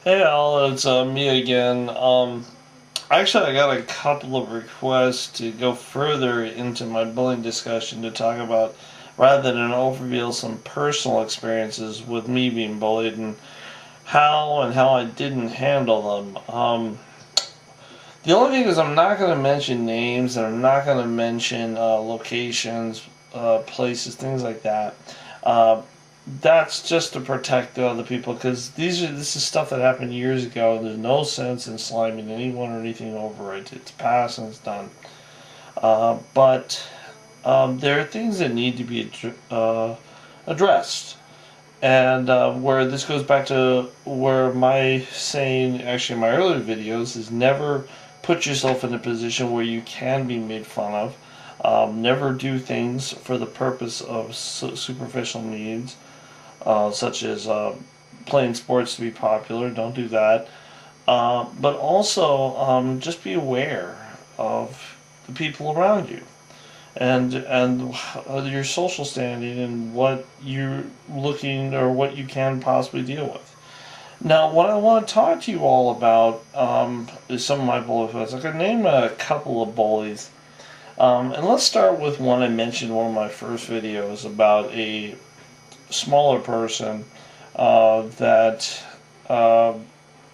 Hey Al, it's me again. Actually, I got a couple of requests to go further into my bullying discussion to talk about, rather than an overview, some personal experiences with me being bullied and how I didn't handle them. The only thing is, I'm not going to mention names and I'm not going to mention locations, places, things like that. Uh, that's just to protect the other people because this is stuff that happened years ago. There's no sense in sliming anyone or anything over it. It's past and it's done. But there are things that need to be addressed. And where this goes back to where my saying, actually, in my earlier videos, is never put yourself in a position where you can be made fun of. Never do things for the purpose of superficial needs, such as playing sports to be popular. Don't do that. But also, just be aware of the people around you and your social standing and what you're looking or what you can possibly deal with. Now, what I want to talk to you all about is some of my bully fights. I can name a couple of bullies. And let's start with one I mentioned in one of my first videos about a smaller person that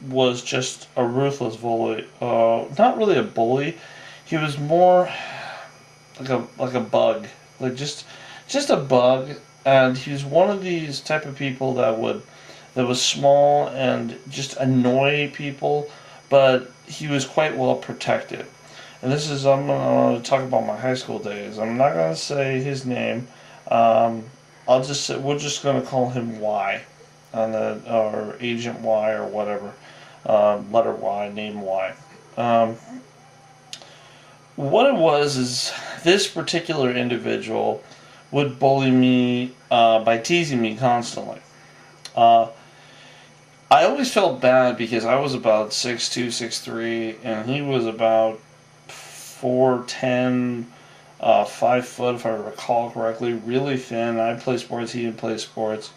was just a ruthless bully. Not really a bully. He was more like a bug, just a bug, and he was one of these type of people that was small and just annoy people, but he was quite well protected. And this is, I'm going to talk about my high school days. I'm not going to say his name. I'll just say, we're just going to call him Y, or Agent Y or whatever, letter Y, name Y. What it was is this particular individual would bully me by teasing me constantly. Uh, I always felt bad because I was about 6'2", 6'3", and he was about 4'10", 5 foot if I recall correctly, really thin. I play sports, he didn't play sports.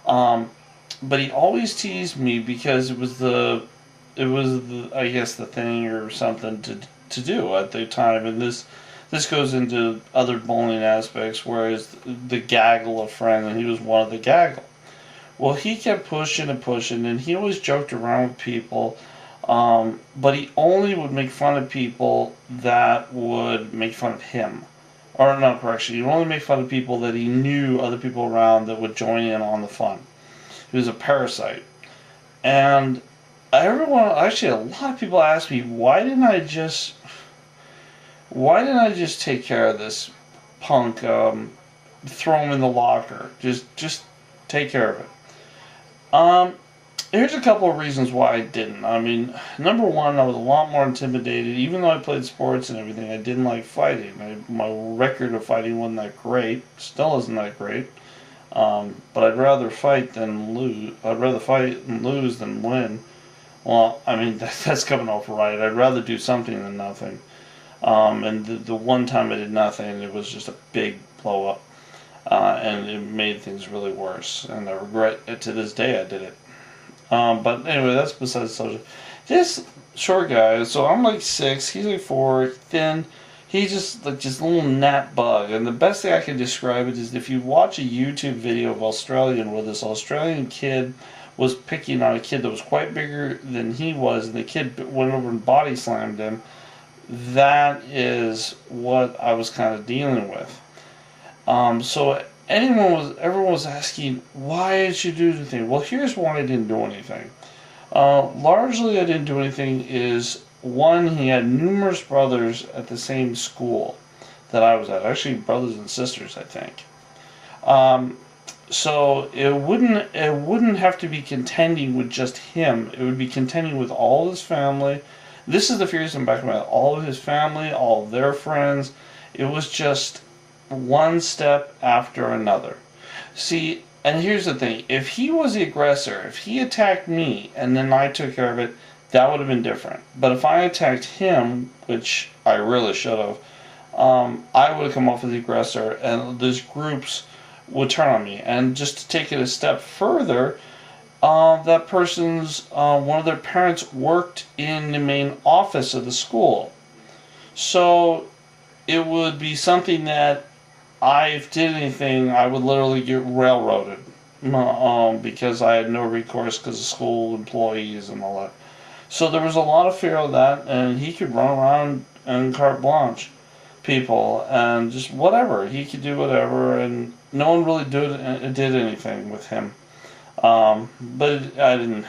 But he always teased me because it was I guess the thing or something to do at the time, and this goes into other bullying aspects, whereas the gaggle of friends, and he was one of the gaggle. Well, he kept pushing and pushing, and he always joked around with people, but he only would make fun of people that would make fun of him. Or, no, correction, he would only make fun of people that he knew other people around that would join in on the fun. He was a parasite. And actually, a lot of people ask me, why didn't I just take care of this punk, throw him in the locker, just take care of it? Here's a couple of reasons why I didn't. I mean, number one, I was a lot more intimidated. Even though I played sports and everything, I didn't like fighting. My record of fighting wasn't that great. Still isn't that great. But I'd rather fight than lose. I'd rather fight and lose than win. Well, I mean, that's coming off right. I'd rather do something than nothing. And the one time I did nothing, it was just a big blow up. And it made things really worse. And I regret it to this day I did it. But anyway, that's besides the subject. This short guy, so I'm like 6, he's like 4, thin. He's just like just a little gnat bug. And the best thing I can describe it is if you watch a YouTube video of Australian where this Australian kid was picking on a kid that was quite bigger than he was, and the kid went over and body slammed him. That is what I was kind of dealing with. So everyone was asking, why did you do anything? Well, here's why I didn't do anything. Largely, I didn't do anything is, one, he had numerous brothers at the same school that I was at. Actually, brothers and sisters, I think. So it wouldn't have to be contending with just him. It would be contending with all his family. This is the fearsome back of my head. All of his family, all of their friends. It was just one step after another. See, and here's the thing. If he was the aggressor, if he attacked me and then I took care of it, that would have been different. But if I attacked him, which I really should have, I would have come off as the aggressor, and these groups would turn on me. And just to take it a step further, that person's one of their parents worked in the main office of the school. So it would be something that if did anything, I would literally get railroaded because I had no recourse because of school employees and all that. So there was a lot of fear of that, and he could run around and carte blanche people and just whatever. He could do whatever, and no one really did anything with him. But I didn't.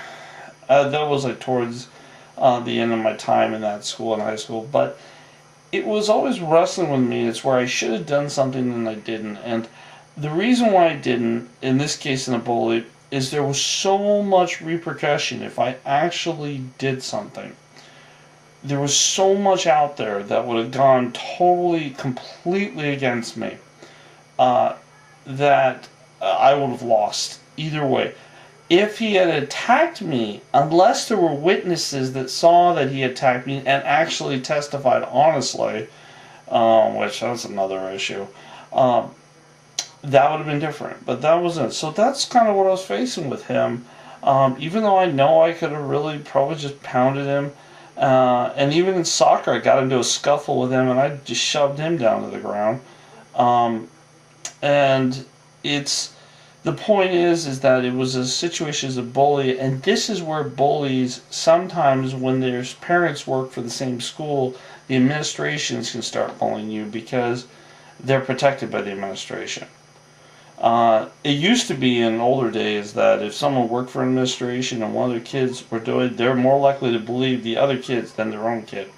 That was like towards the end of my time in that school in high school. But it was always wrestling with me. It's where I should have done something and I didn't. And the reason why I didn't, in this case in a bully, is there was so much repercussion if I actually did something. There was so much out there that would have gone totally, completely against me that I would have lost either way. If he had attacked me, unless there were witnesses that saw that he attacked me and actually testified honestly, which that's another issue, that would have been different. But that wasn't. So that's kind of what I was facing with him. Even though I know I could have really probably just pounded him. And even in soccer, I got into a scuffle with him and I just shoved him down to the ground. And the point is that it was a situation as a bully, and this is where bullies, sometimes when their parents work for the same school, the administrations can start bullying you because they're protected by the administration. It used to be in older days that if someone worked for an administration and one of their kids were doing it, they're more likely to believe the other kids than their own kid.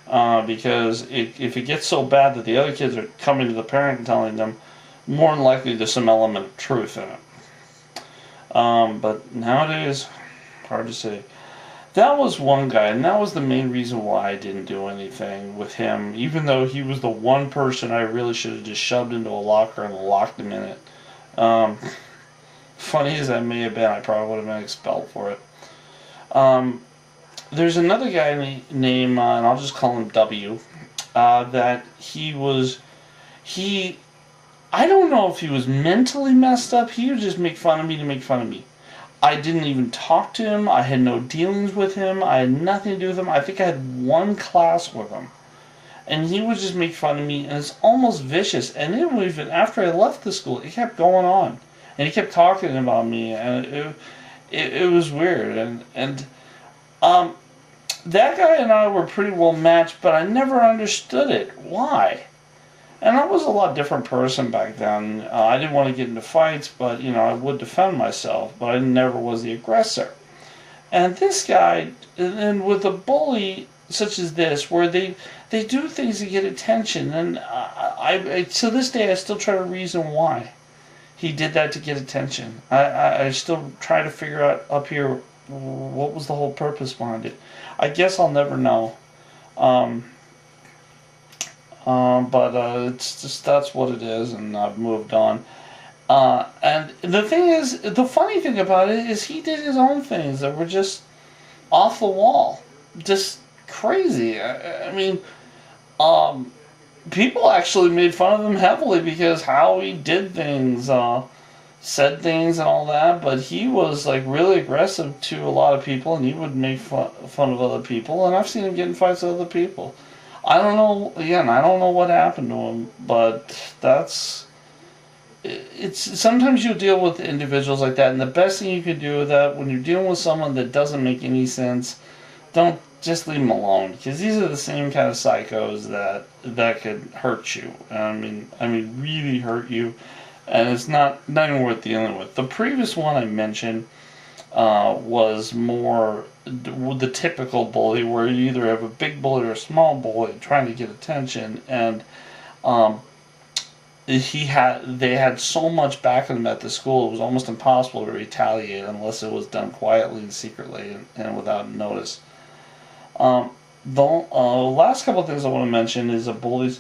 Because if it gets so bad that the other kids are coming to the parent and telling them, more than likely there's some element of truth in it. But nowadays, hard to say. That was one guy, and that was the main reason why I didn't do anything with him, even though he was the one person I really should have just shoved into a locker and locked him in it. Funny as that may have been, I probably would have been expelled for it. There's another guy named, and I'll just call him W, that I don't know if he was mentally messed up. He would just make fun of me to make fun of me. I didn't even talk to him. I had no dealings with him. I had nothing to do with him. I think I had one class with him. And he would just make fun of me, and it's almost vicious. And even after I left the school, it kept going on. And he kept talking about me, and it was weird. And that guy and I were pretty well matched, but I never understood it. Why? And I was a lot different person back then. I didn't want to get into fights, but I would defend myself. But I never was the aggressor. And this guy, and with a bully such as this, where they do things to get attention, and I to this day I still try to reason why he did that to get attention. I still try to figure out up here what was the whole purpose behind it. I guess I'll never know. But it's just, that's what it is, and I've moved on. And the thing is, the funny thing about it is he did his own things that were just off the wall. Just crazy. I mean, people actually made fun of him heavily because how he did things, said things and all that, but he was like really aggressive to a lot of people, and he would make fun of other people, and I've seen him get in fights with other people. I don't know what happened to him, but it's sometimes you deal with individuals like that, and the best thing you can do with that, when you're dealing with someone that doesn't make any sense, don't just leave them alone, because these are the same kind of psychos that could hurt you. I mean really hurt you, and it's not even worth dealing with. The previous one I mentioned was more the typical bully, where you either have a big bully or a small bully trying to get attention, and they had so much back of them at the school, it was almost impossible to retaliate unless it was done quietly and secretly and without notice. The last couple of things I want to mention is a bully's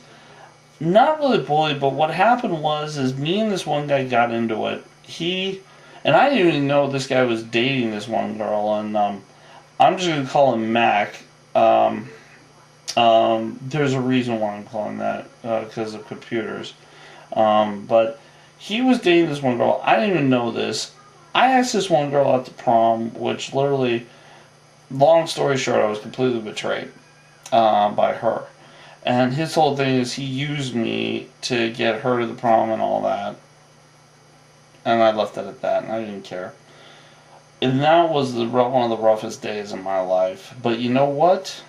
not really bully, but what happened is me and this one guy got into it. And I didn't even know this guy was dating this one girl, and I'm just going to call him Mac. There's a reason why I'm calling that, because of computers. But he was dating this one girl. I didn't even know this. I asked this one girl out to prom, which literally, long story short, I was completely betrayed by her. And his whole thing is he used me to get her to the prom and all that. And I left it at that, and I didn't care. And that was one of the roughest days of my life. But you know what?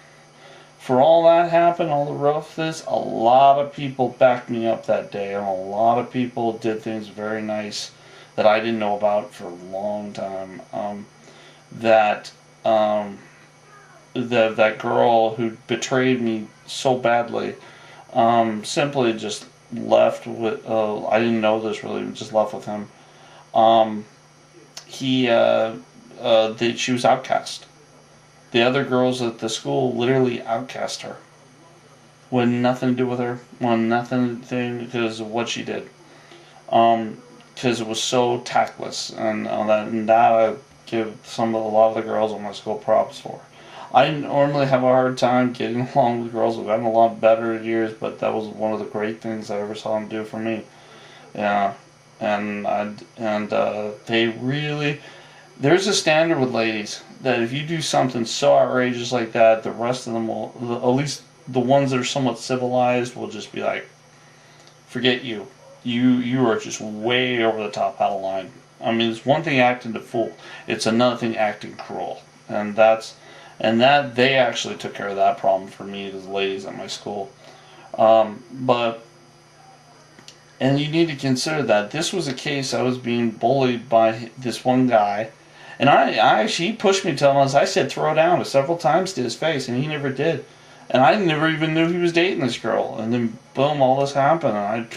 For all that happened, all the roughness, a lot of people backed me up that day, and a lot of people did things very nice that I didn't know about for a long time. That that girl who betrayed me so badly simply just left with. I didn't know this really. Just left with him. She was outcast. The other girls at the school literally outcast her. Wanted nothing to do with her. Wanted nothing because of what she did. Because it was so tactless, and that I give a lot of the girls on my school props for. I normally have a hard time getting along with girls. I've gotten a lot better in years, but that was one of the great things I ever saw them do for me. Yeah, they really. There's a standard with ladies that if you do something so outrageous like that, the rest of them will, at least the ones that are somewhat civilized, will just be like, forget you. You are just way over the top out of line. I mean, it's one thing acting the fool. It's another thing acting cruel. And they actually took care of that problem for me, the ladies at my school. And you need to consider that this was a case I was being bullied by this one guy. And he pushed me to him. I said throw down several times to his face, and he never did. And I never even knew he was dating this girl. And then boom, all this happened,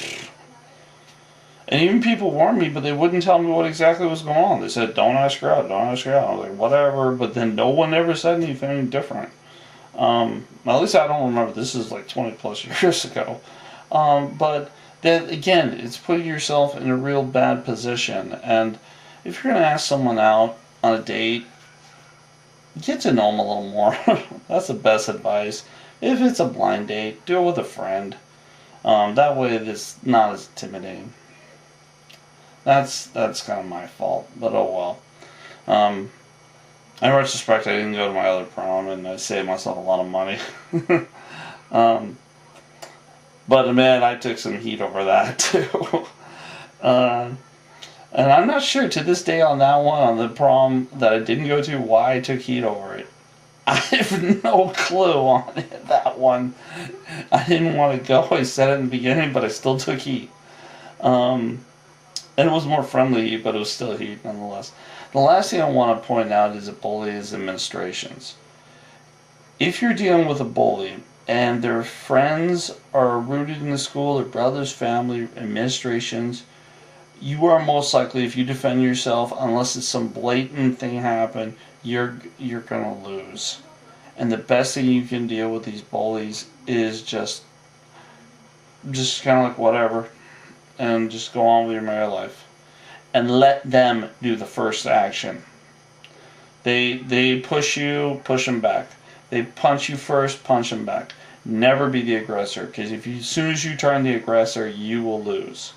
and even people warned me, but they wouldn't tell me what exactly was going on. They said, don't ask her out, don't ask her out. I was like, whatever, but then no one ever said anything different. At least I don't remember. This is like 20 plus years ago. But that, again, it's putting yourself in a real bad position. And if you're going to ask someone out on a date, get to know them a little more. That's the best advice. If it's a blind date, do it with a friend. That way it's not as intimidating. That's kind of my fault, but oh well. In retrospect, I didn't go to my other prom, and I saved myself a lot of money. But man, I took some heat over that too. And I'm not sure to this day on that one, on the prom that I didn't go to, why I took heat over it. I have no clue on it, that one. I didn't want to go. I said it in the beginning, but I still took heat. And it was more friendly, but it was still heat nonetheless. The last thing I want to point out is a bully's administrations. If you're dealing with a bully and their friends are rooted in the school, their brothers, family, administrations, you are most likely, if you defend yourself, unless it's some blatant thing happen, you're gonna lose. And the best thing you can deal with these bullies is just kind of like whatever, and just go on with your merry life, and let them do the first action. They push you, push them back. They punch you first, punch them back. Never be the aggressor, because as soon as you turn the aggressor, you will lose.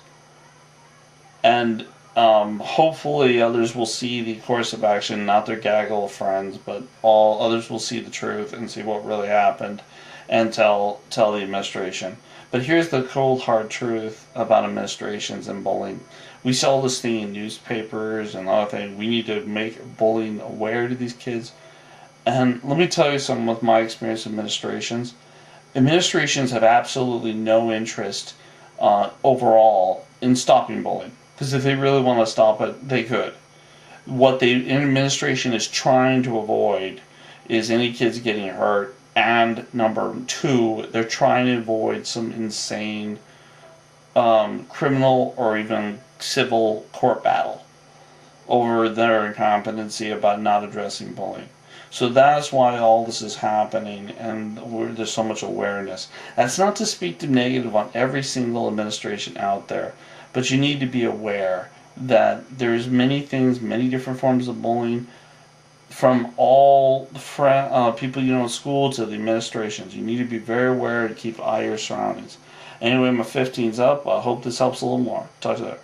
And hopefully others will see the course of action, not their gaggle of friends, but all others will see the truth and see what really happened, and tell the administration. But here's the cold hard truth about administrations and bullying. We see all this thing in newspapers and other things. We need to make bullying aware to these kids. And let me tell you something with my experience with administrations. Administrations have absolutely no interest overall in stopping bullying. Because if they really want to stop it, they could. What the administration is trying to avoid is any kids getting hurt. And number two, they're trying to avoid some insane criminal or even civil court battle over their incompetency about not addressing bullying. So that's why all this is happening, and there's so much awareness. That's not to speak to negative on every single administration out there, but you need to be aware that there's many things, many different forms of bullying, from all people you know in school to the administrations. You need to be very aware and keep eye on your surroundings. Anyway, my 15's up. I hope this helps a little more. Talk to you later.